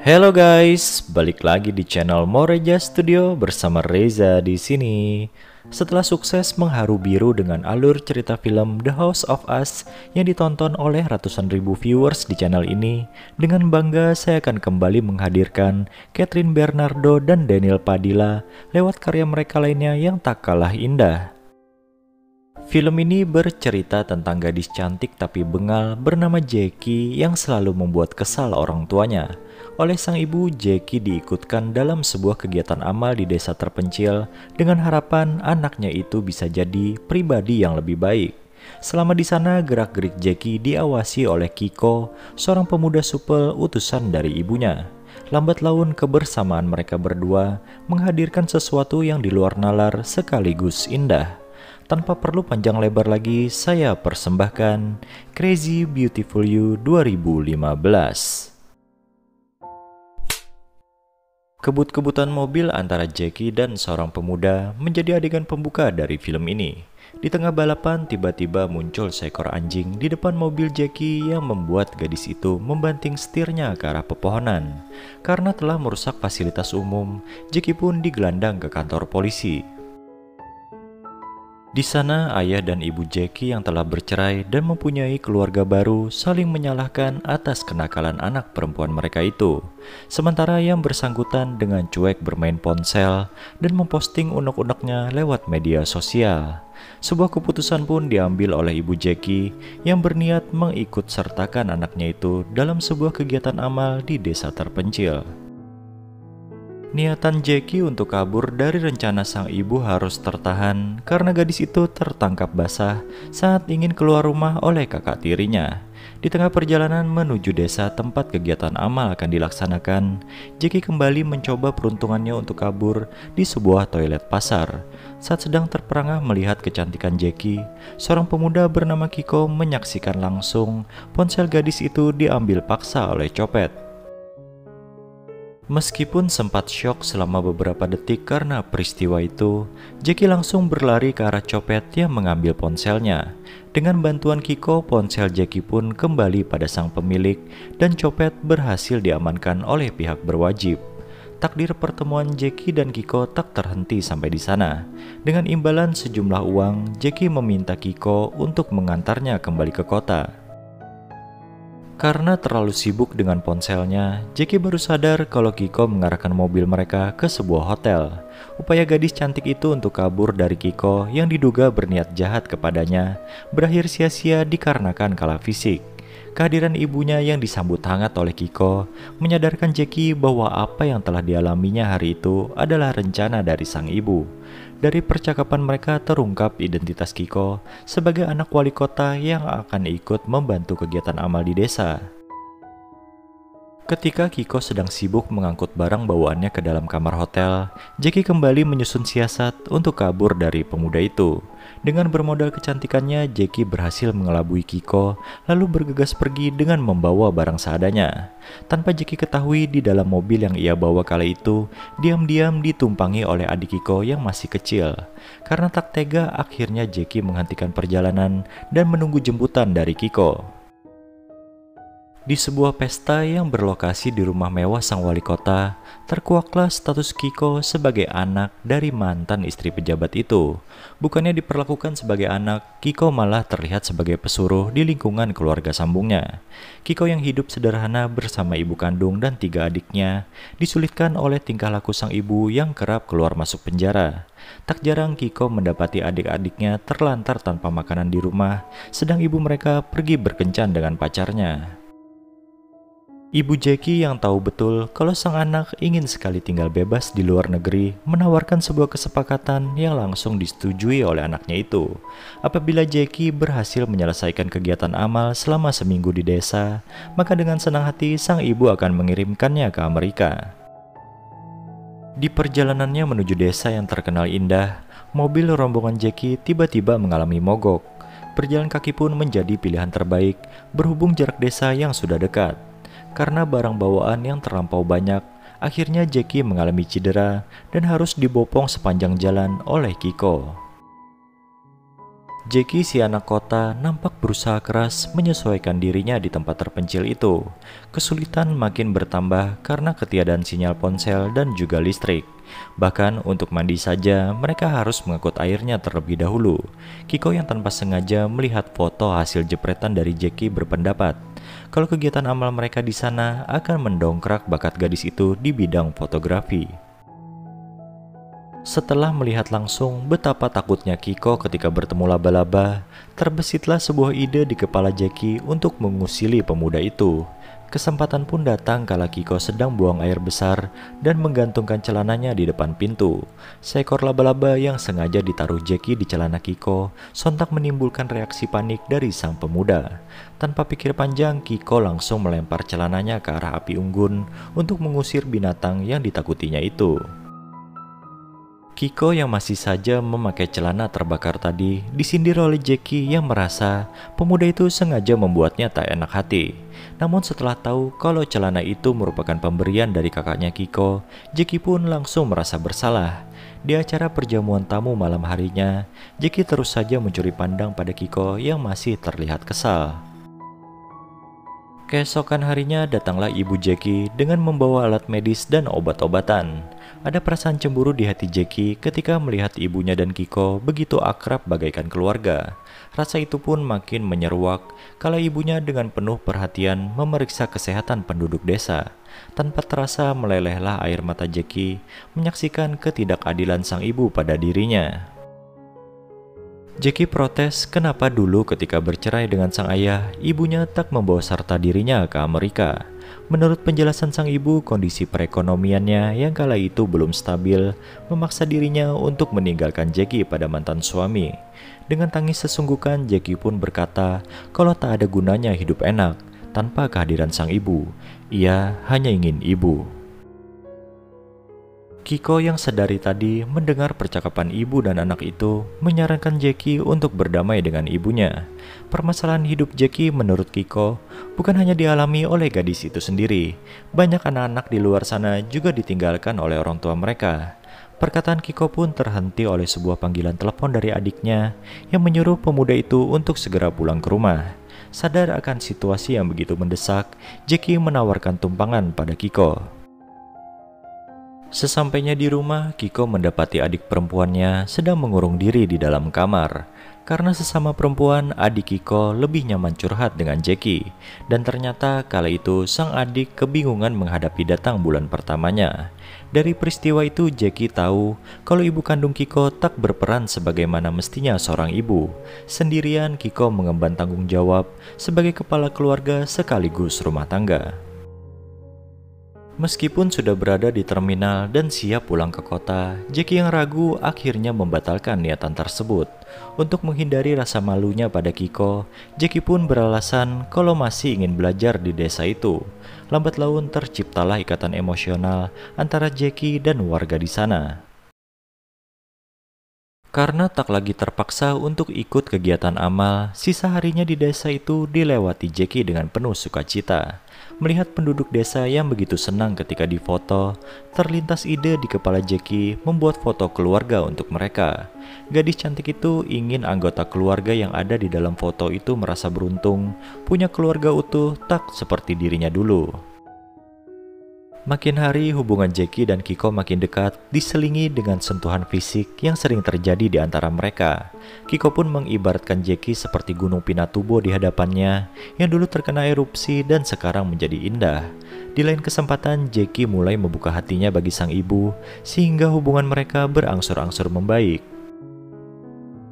Hello guys, balik lagi di channel Moreja Studio bersama Reza di sini. Setelah sukses mengharu biru dengan alur cerita film The House of Us yang ditonton oleh ratusan ribu viewers di channel ini, dengan bangga saya akan kembali menghadirkan Catherine Bernardo dan Daniel Padilla lewat karya mereka lainnya yang tak kalah indah. Film ini bercerita tentang gadis cantik tapi bengal bernama Jackie yang selalu membuat kesal orang tuanya. Oleh sang ibu, Jackie diikutkan dalam sebuah kegiatan amal di desa terpencil dengan harapan anaknya itu bisa jadi pribadi yang lebih baik. Selama di sana, gerak-gerik Jackie diawasi oleh Kiko, seorang pemuda supel utusan dari ibunya. Lambat laun kebersamaan mereka berdua menghadirkan sesuatu yang di luar nalar sekaligus indah. Tanpa perlu panjang lebar lagi, saya persembahkan Crazy Beautiful You 2015. Kebut-kebutan mobil antara Jackie dan seorang pemuda menjadi adegan pembuka dari film ini. Di tengah balapan, tiba-tiba muncul seekor anjing di depan mobil Jackie yang membuat gadis itu membanting setirnya ke arah pepohonan. Karena telah merusak fasilitas umum, Jackie pun digelandang ke kantor polisi. Di sana, ayah dan ibu Jackie yang telah bercerai dan mempunyai keluarga baru saling menyalahkan atas kenakalan anak perempuan mereka itu. Sementara yang bersangkutan dengan cuek bermain ponsel dan memposting unek-uneknya lewat media sosial. Sebuah keputusan pun diambil oleh ibu Jackie yang berniat mengikut sertakan anaknya itu dalam sebuah kegiatan amal di desa terpencil. Niatan Jackie untuk kabur dari rencana sang ibu harus tertahan karena gadis itu tertangkap basah saat ingin keluar rumah oleh kakak tirinya. Di tengah perjalanan menuju desa tempat kegiatan amal akan dilaksanakan, Jackie kembali mencoba peruntungannya untuk kabur di sebuah toilet pasar. Saat sedang terperangah melihat kecantikan Jackie, seorang pemuda bernama Kiko menyaksikan langsung ponsel gadis itu diambil paksa oleh copet. Meskipun sempat syok selama beberapa detik karena peristiwa itu, Jackie langsung berlari ke arah copet yang mengambil ponselnya. Dengan bantuan Kiko, ponsel Jackie pun kembali pada sang pemilik dan copet berhasil diamankan oleh pihak berwajib. Takdir pertemuan Jackie dan Kiko tak terhenti sampai di sana. Dengan imbalan sejumlah uang, Jackie meminta Kiko untuk mengantarnya kembali ke kota. Karena terlalu sibuk dengan ponselnya, Jackie baru sadar kalau Kiko mengarahkan mobil mereka ke sebuah hotel. Upaya gadis cantik itu untuk kabur dari Kiko yang diduga berniat jahat kepadanya berakhir sia-sia dikarenakan kalah fisik. Kehadiran ibunya yang disambut hangat oleh Kiko menyadarkan Jackie bahwa apa yang telah dialaminya hari itu adalah rencana dari sang ibu. Dari percakapan mereka terungkap identitas Kiko sebagai anak wali kota yang akan ikut membantu kegiatan amal di desa. Ketika Kiko sedang sibuk mengangkut barang bawaannya ke dalam kamar hotel, Jackie kembali menyusun siasat untuk kabur dari pemuda itu. Dengan bermodal kecantikannya, Jackie berhasil mengelabui Kiko, lalu bergegas pergi dengan membawa barang seadanya. Tanpa Jackie ketahui, di dalam mobil yang ia bawa kala itu, diam-diam ditumpangi oleh adik Kiko yang masih kecil. Karena tak tega, akhirnya Jackie menghentikan perjalanan dan menunggu jemputan dari Kiko. Di sebuah pesta yang berlokasi di rumah mewah sang wali kota, terkuaklah status Kiko sebagai anak dari mantan istri pejabat itu. Bukannya diperlakukan sebagai anak, Kiko malah terlihat sebagai pesuruh di lingkungan keluarga sambungnya. Kiko yang hidup sederhana bersama ibu kandung dan 3 adiknya, disulitkan oleh tingkah laku sang ibu yang kerap keluar masuk penjara. Tak jarang Kiko mendapati adik-adiknya terlantar tanpa makanan di rumah, sedang ibu mereka pergi berkencan dengan pacarnya. Ibu Jackie yang tahu betul kalau sang anak ingin sekali tinggal bebas di luar negeri menawarkan sebuah kesepakatan yang langsung disetujui oleh anaknya itu. Apabila Jackie berhasil menyelesaikan kegiatan amal selama seminggu di desa, maka dengan senang hati sang ibu akan mengirimkannya ke Amerika. Di perjalanannya menuju desa yang terkenal indah, mobil rombongan Jackie tiba-tiba mengalami mogok. Berjalan kaki pun menjadi pilihan terbaik berhubung jarak desa yang sudah dekat. Karena barang bawaan yang terlampau banyak, akhirnya Jackie mengalami cedera dan harus dibopong sepanjang jalan oleh Kiko. Jackie si anak kota nampak berusaha keras menyesuaikan dirinya di tempat terpencil itu. Kesulitan makin bertambah karena ketiadaan sinyal ponsel dan juga listrik. Bahkan untuk mandi saja mereka harus mengangkut airnya terlebih dahulu. Kiko yang tanpa sengaja melihat foto hasil jepretan dari Jackie berpendapat kalau kegiatan amal mereka di sana akan mendongkrak bakat gadis itu di bidang fotografi. Setelah melihat langsung betapa takutnya Kiko ketika bertemu laba-laba, terbesitlah sebuah ide di kepala Jackie untuk mengusili pemuda itu. Kesempatan pun datang kala Kiko sedang buang air besar dan menggantungkan celananya di depan pintu. Seekor laba-laba yang sengaja ditaruh Jackie di celana Kiko sontak menimbulkan reaksi panik dari sang pemuda. Tanpa pikir panjang, Kiko langsung melempar celananya ke arah api unggun untuk mengusir binatang yang ditakutinya itu. Kiko yang masih saja memakai celana terbakar tadi disindir oleh Jackie yang merasa pemuda itu sengaja membuatnya tak enak hati. Namun setelah tahu kalau celana itu merupakan pemberian dari kakaknya Kiko, Jackie pun langsung merasa bersalah. Di acara perjamuan tamu malam harinya, Jackie terus saja mencuri pandang pada Kiko yang masih terlihat kesal. Keesokan harinya datanglah ibu Jackie dengan membawa alat medis dan obat-obatan. Ada perasaan cemburu di hati Jackie ketika melihat ibunya dan Kiko begitu akrab bagaikan keluarga. Rasa itu pun makin menyeruak kala ibunya dengan penuh perhatian memeriksa kesehatan penduduk desa. Tanpa terasa melelehlah air mata Jackie menyaksikan ketidakadilan sang ibu pada dirinya. Jackie protes kenapa dulu ketika bercerai dengan sang ayah, ibunya tak membawa serta dirinya ke Amerika. Menurut penjelasan sang ibu, kondisi perekonomiannya yang kala itu belum stabil memaksa dirinya untuk meninggalkan Jackie pada mantan suami. Dengan tangis sesungguhkan, Jackie pun berkata kalau tak ada gunanya hidup enak tanpa kehadiran sang ibu. Ia hanya ingin ibu. Kiko yang sedari tadi mendengar percakapan ibu dan anak itu menyarankan Jackie untuk berdamai dengan ibunya. Permasalahan hidup Jackie menurut Kiko bukan hanya dialami oleh gadis itu sendiri. Banyak anak-anak di luar sana juga ditinggalkan oleh orang tua mereka. Perkataan Kiko pun terhenti oleh sebuah panggilan telepon dari adiknya yang menyuruh pemuda itu untuk segera pulang ke rumah. Sadar akan situasi yang begitu mendesak, Jackie menawarkan tumpangan pada Kiko. Sesampainya di rumah, Kiko mendapati adik perempuannya sedang mengurung diri di dalam kamar. Karena sesama perempuan, adik Kiko lebih nyaman curhat dengan Jackie. Dan ternyata kala itu sang adik kebingungan menghadapi datang bulan pertamanya. Dari peristiwa itu, Jackie tahu kalau ibu kandung Kiko tak berperan sebagaimana mestinya seorang ibu. Sendirian, Kiko mengemban tanggung jawab sebagai kepala keluarga sekaligus rumah tangga. Meskipun sudah berada di terminal dan siap pulang ke kota, Jackie yang ragu akhirnya membatalkan niatan tersebut. Untuk menghindari rasa malunya pada Kiko, Jackie pun beralasan kalau masih ingin belajar di desa itu. Lambat laun terciptalah ikatan emosional antara Jackie dan warga di sana. Karena tak lagi terpaksa untuk ikut kegiatan amal, sisa harinya di desa itu dilewati Jackie dengan penuh sukacita. Melihat penduduk desa yang begitu senang ketika difoto, terlintas ide di kepala Jackie membuat foto keluarga untuk mereka. Gadis cantik itu ingin anggota keluarga yang ada di dalam foto itu merasa beruntung, punya keluarga utuh tak seperti dirinya dulu. Makin hari hubungan Jackie dan Kiko makin dekat, diselingi dengan sentuhan fisik yang sering terjadi di antara mereka. Kiko pun mengibaratkan Jackie seperti gunung Pinatubo di hadapannya yang dulu terkena erupsi dan sekarang menjadi indah. Di lain kesempatan, Jackie mulai membuka hatinya bagi sang ibu sehingga hubungan mereka berangsur-angsur membaik.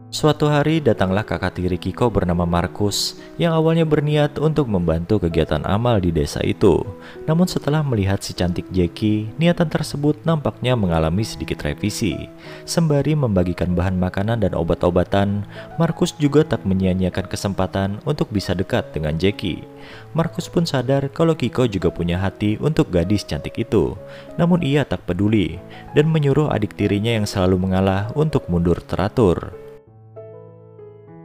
Suatu hari datanglah kakak tiri Kiko bernama Markus yang awalnya berniat untuk membantu kegiatan amal di desa itu. Namun setelah melihat si cantik Jackie, niatan tersebut nampaknya mengalami sedikit revisi. Sembari membagikan bahan makanan dan obat-obatan, Markus juga tak menyia-nyiakan kesempatan untuk bisa dekat dengan Jackie. Markus pun sadar kalau Kiko juga punya hati untuk gadis cantik itu. Namun ia tak peduli dan menyuruh adik tirinya yang selalu mengalah untuk mundur teratur.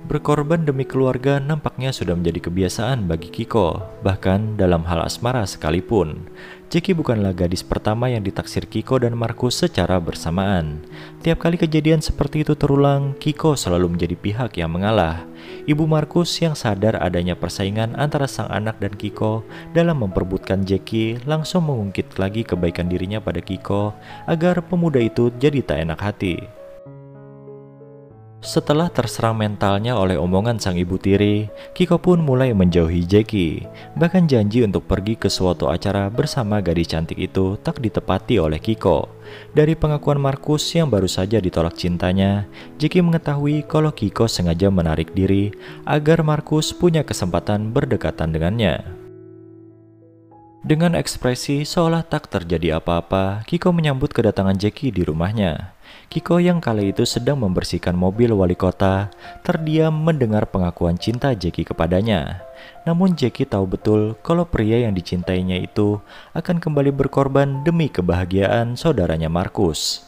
Berkorban demi keluarga nampaknya sudah menjadi kebiasaan bagi Kiko, bahkan dalam hal asmara sekalipun. Jackie bukanlah gadis pertama yang ditaksir Kiko dan Markus secara bersamaan. Tiap kali kejadian seperti itu terulang, Kiko selalu menjadi pihak yang mengalah. Ibu Markus yang sadar adanya persaingan antara sang anak dan Kiko dalam memperebutkan Jackie langsung mengungkit lagi kebaikan dirinya pada Kiko agar pemuda itu jadi tak enak hati. Setelah terserang mentalnya oleh omongan sang ibu tiri, Kiko pun mulai menjauhi Jackie. Bahkan janji untuk pergi ke suatu acara bersama gadis cantik itu tak ditepati oleh Kiko. Dari pengakuan Markus yang baru saja ditolak cintanya, Jackie mengetahui kalau Kiko sengaja menarik diri agar Markus punya kesempatan berdekatan dengannya. Dengan ekspresi seolah tak terjadi apa-apa, Kiko menyambut kedatangan Jackie di rumahnya. Kiko yang kala itu sedang membersihkan mobil wali kota, terdiam mendengar pengakuan cinta Jackie kepadanya. Namun Jackie tahu betul kalau pria yang dicintainya itu akan kembali berkorban demi kebahagiaan saudaranya Markus.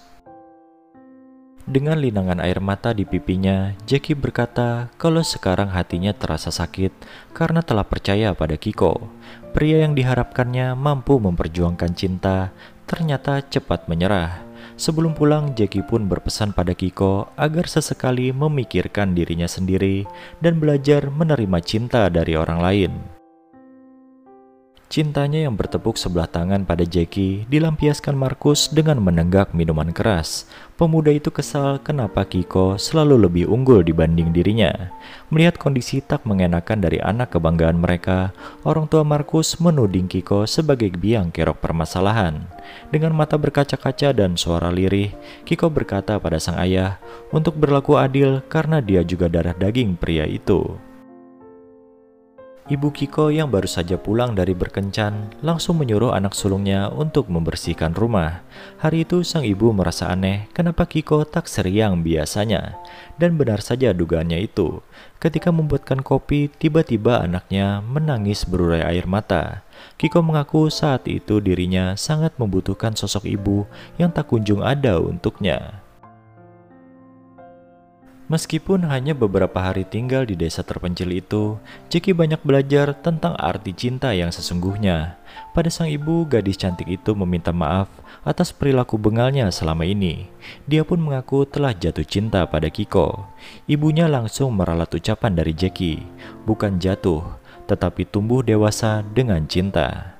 Dengan linangan air mata di pipinya, Jackie berkata kalau sekarang hatinya terasa sakit karena telah percaya pada Kiko. Pria yang diharapkannya mampu memperjuangkan cinta ternyata cepat menyerah. Sebelum pulang, Jackie pun berpesan pada Kiko agar sesekali memikirkan dirinya sendiri dan belajar menerima cinta dari orang lain. Cintanya yang bertepuk sebelah tangan pada Jackie dilampiaskan Markus dengan menenggak minuman keras. Pemuda itu kesal kenapa Kiko selalu lebih unggul dibanding dirinya. Melihat kondisi tak mengenakan dari anak kebanggaan mereka, orang tua Markus menuding Kiko sebagai biang kerok permasalahan. Dengan mata berkaca-kaca dan suara lirih, Kiko berkata pada sang ayah untuk berlaku adil karena dia juga darah daging pria itu. Ibu Kiko yang baru saja pulang dari berkencan langsung menyuruh anak sulungnya untuk membersihkan rumah. Hari itu sang ibu merasa aneh kenapa Kiko tak seriang biasanya. Dan benar saja dugaannya itu. Ketika membuatkan kopi, tiba-tiba anaknya menangis berurai air mata. Kiko mengaku saat itu dirinya sangat membutuhkan sosok ibu yang tak kunjung ada untuknya. Meskipun hanya beberapa hari tinggal di desa terpencil itu, Jackie banyak belajar tentang arti cinta yang sesungguhnya. Pada sang ibu, gadis cantik itu meminta maaf atas perilaku bengalnya selama ini. Dia pun mengaku telah jatuh cinta pada Kiko. Ibunya langsung meralat ucapan dari Jackie, bukan jatuh, tetapi tumbuh dewasa dengan cinta.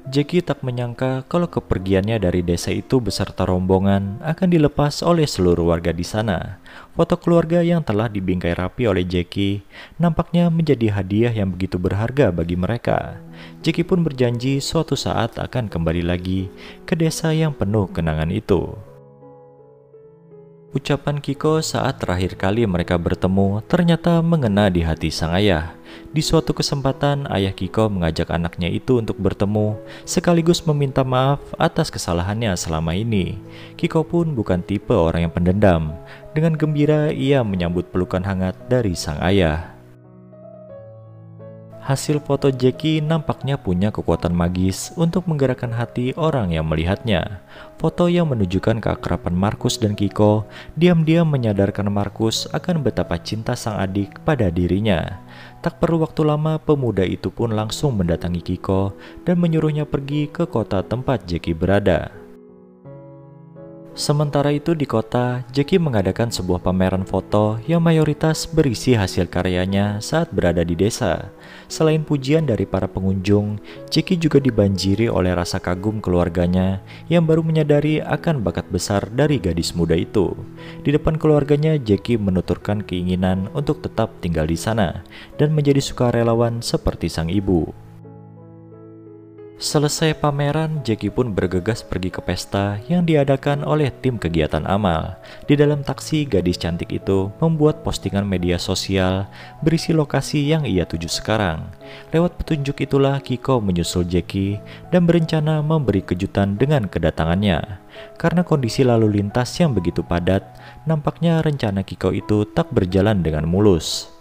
Jackie tak menyangka kalau kepergiannya dari desa itu beserta rombongan akan dilepas oleh seluruh warga di sana. Foto keluarga yang telah dibingkai rapi oleh Jackie nampaknya menjadi hadiah yang begitu berharga bagi mereka. Jackie pun berjanji suatu saat akan kembali lagi ke desa yang penuh kenangan itu. Ucapan Kiko saat terakhir kali mereka bertemu ternyata mengena di hati sang ayah. Di suatu kesempatan, ayah Kiko mengajak anaknya itu untuk bertemu, sekaligus meminta maaf atas kesalahannya selama ini. Kiko pun bukan tipe orang yang pendendam. Dengan gembira, ia menyambut pelukan hangat dari sang ayah. Hasil foto Jackie nampaknya punya kekuatan magis untuk menggerakkan hati orang yang melihatnya. Foto yang menunjukkan keakraban Markus dan Kiko diam-diam menyadarkan Markus akan betapa cinta sang adik pada dirinya. Tak perlu waktu lama, pemuda itu pun langsung mendatangi Kiko dan menyuruhnya pergi ke kota tempat Jackie berada. Sementara itu di kota, Jackie mengadakan sebuah pameran foto yang mayoritas berisi hasil karyanya saat berada di desa. Selain pujian dari para pengunjung, Jackie juga dibanjiri oleh rasa kagum keluarganya yang baru menyadari akan bakat besar dari gadis muda itu. Di depan keluarganya, Jackie menuturkan keinginan untuk tetap tinggal di sana dan menjadi sukarelawan seperti sang ibu. Selesai pameran, Jackie pun bergegas pergi ke pesta yang diadakan oleh tim kegiatan amal. Di dalam taksi, gadis cantik itu membuat postingan media sosial berisi lokasi yang ia tuju sekarang. Lewat petunjuk itulah Kiko menyusul Jackie dan berencana memberi kejutan dengan kedatangannya. Karena kondisi lalu lintas yang begitu padat, nampaknya rencana Kiko itu tak berjalan dengan mulus.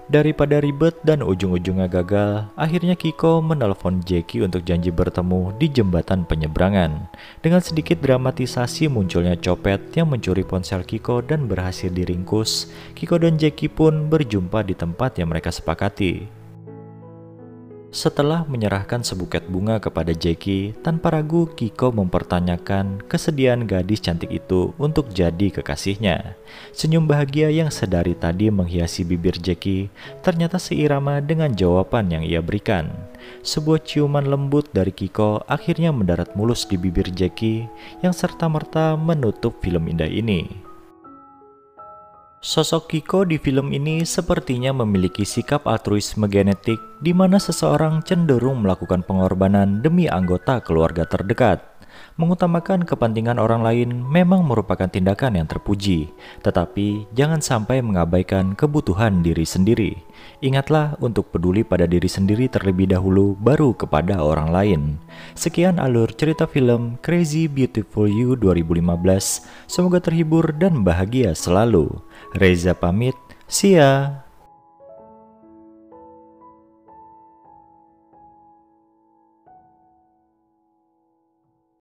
Daripada ribet dan ujung-ujungnya gagal, akhirnya Kiko menelpon Jackie untuk janji bertemu di jembatan penyeberangan. Dengan sedikit dramatisasi munculnya copet yang mencuri ponsel Kiko dan berhasil diringkus, Kiko dan Jackie pun berjumpa di tempat yang mereka sepakati. Setelah menyerahkan sebuket bunga kepada Jackie, tanpa ragu Kiko mempertanyakan kesediaan gadis cantik itu untuk jadi kekasihnya. Senyum bahagia yang sedari tadi menghiasi bibir Jackie ternyata seirama dengan jawaban yang ia berikan. Sebuah ciuman lembut dari Kiko akhirnya mendarat mulus di bibir Jackie yang serta-merta menutup film indah ini. Sosok Kiko di film ini sepertinya memiliki sikap altruisme genetik di mana seseorang cenderung melakukan pengorbanan demi anggota keluarga terdekat. Mengutamakan kepentingan orang lain memang merupakan tindakan yang terpuji, tetapi jangan sampai mengabaikan kebutuhan diri sendiri. Ingatlah untuk peduli pada diri sendiri terlebih dahulu, baru kepada orang lain. Sekian alur cerita film Crazy Beautiful You 2015. Semoga terhibur dan bahagia selalu. Reza pamit, see ya!